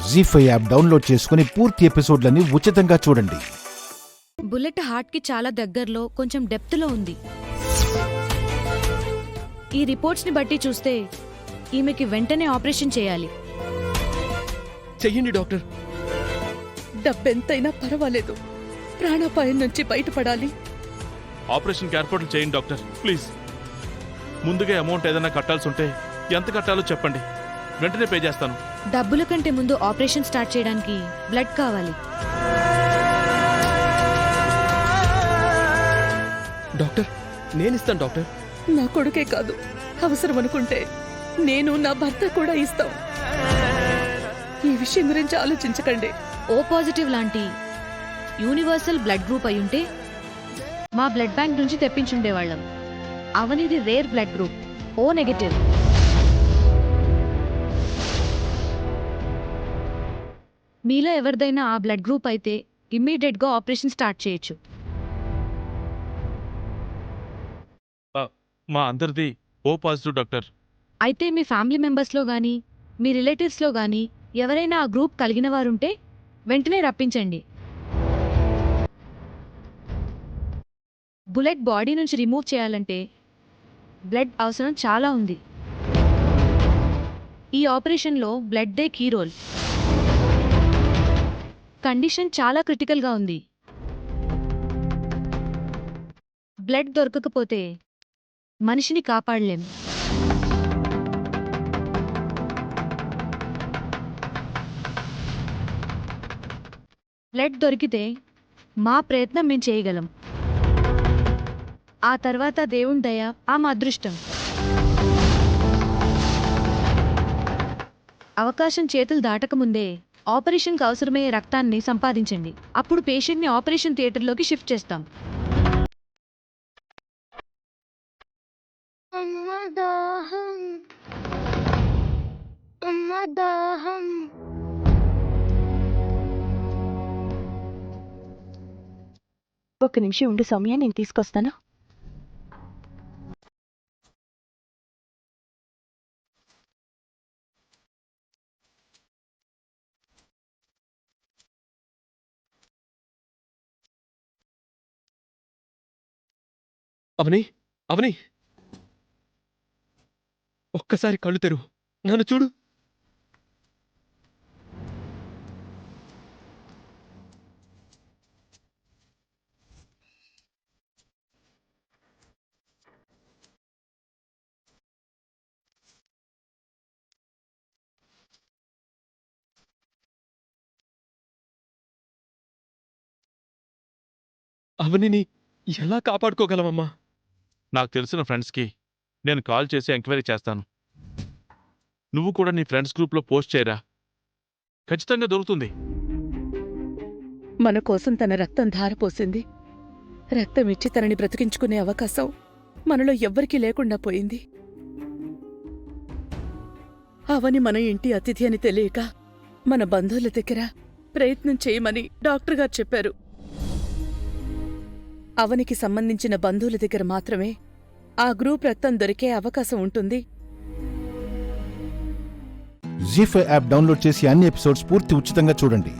జీ5 app download చేసుకుని పూర్తి ఎపిసోడ్లని ఉచితంగా చూడండి. బుల్లెట్ హార్ట్కి చాలా దగ్గరలో కొంచెం డెప్త్లో ఉంది. ఈ రిపోర్ట్స్ని బట్టి చూస్తే ఈమెకి వెంటనే ఆపరేషన్ చేయాలి. చెయ్యండి డాక్టర్. డబ్బెంతైనా పర్వాలేదు, ప్రాణాపాయం నుంచి బయటపడాలి. ఆపరేషన్కి ఏర్పాట్లు చేయండి డాక్టర్, ప్లీజ్. ముందుగా అమౌంట్ ఏదైనా కట్టాల్సి ఉంటే ఎంత కట్టాలో చెప్పండి, వెంటనే పే చేస్తాను. డబ్బుల కంటే ముందు ఆపరేషన్ స్టార్ట్ చేయడానికి బ్లడ్ కావాలి. డాక్టర్, నేనిస్తాను డాక్టర్. నా కొడుకే కాదు, అవసరం అనుకుంటే నేను నా భర్త కూడా ఇస్తాం. ఈ విషయం గురించి ఆలోచించకండి. ఓ పాజిటివ్ లాంటి యూనివర్సల్ బ్లడ్ గ్రూప్ అయ్యుంటే మా బ్లడ్ బ్యాంక్ నుంచి తెప్పించుండేవాళ్ళం. అవనిది rare blood group, O negative. మీలో ఎవరిదైనా ఆ బ్లడ్ గ్రూప్ అయితే ఇమ్మీడియట్గా ఆపరేషన్ స్టార్ట్ చేయొచ్చు. మా అందరిది ఓ పాజిటివ్ డాక్టర్. అయితే మీ ఫ్యామిలీ మెంబర్స్లో కానీ మీ రిలేటివ్స్లో కానీ ఎవరైనా ఆ గ్రూప్ కలిగిన వారుంటే వెంటనే రప్పించండి. బుల్లెట్ బాడీ నుంచి రిమూవ్ చేయాలంటే బ్లడ్ అవసరం చాలా ఉంది. ఈ ఆపరేషన్లో బ్లడ్దే కీ రోల్. కండిషన్ చాలా క్రిటికల్గా ఉంది. బ్లడ్ దొరకకపోతే మనిషిని కాపాడలేం. బ్లడ్ దొరికితే మా ప్రయత్నం మేము చేయగలం. ఆ తర్వాత దేవుని దయ, ఆ మా అదృష్టం. అవకాశం చేతులు దాటకముందే ఆపరేషన్కి అవసరమయ్యే రక్తాన్ని సంపాదించండి. అప్పుడు పేషెంట్ని ఆపరేషన్ థియేటర్లోకి షిఫ్ట్ చేస్తాం. ఒక్క నిమిషం ఉండు సౌమ్య, నేను తీసుకొస్తాను. అవని, అవని, ఒక్కసారి కళ్ళు తెరువు, నన్ను చూడు. అవనిని ఎలా కాపాడుకోగలమమ్మా? నాకు తెలిసిన ఫ్రెండ్స్కి నేను కాల్ చేసి ఎంక్వైరీ చేస్తాను. నువ్వు కూడా నీ ఫ్రెండ్స్ గ్రూప్లో పోస్ట్ చేయరా, ఖచ్చితంగా దొరుకుతుంది. మన కోసం తన రక్తం ధారపోసింది. రక్తం ఇచ్చి తనని బ్రతికించుకునే అవకాశం మనలో ఎవ్వరికీ లేకుండా పోయింది. అవని మన ఇంటి అతిథి అని తెలియక మన బంధువుల దగ్గర ప్రయత్నం చేయమని డాక్టర్ గారు చెప్పారు. అవనికి సంబంధించిన బంధువుల దగ్గర మాత్రమే ఆ గ్రూప్ రక్తం దొరికే అవకాశం ఉంటుంది. జీ5 యాప్ డౌన్లోడ్ చేసి అన్ని ఎపిసోడ్స్ పూర్తి ఉచితంగా చూడండి.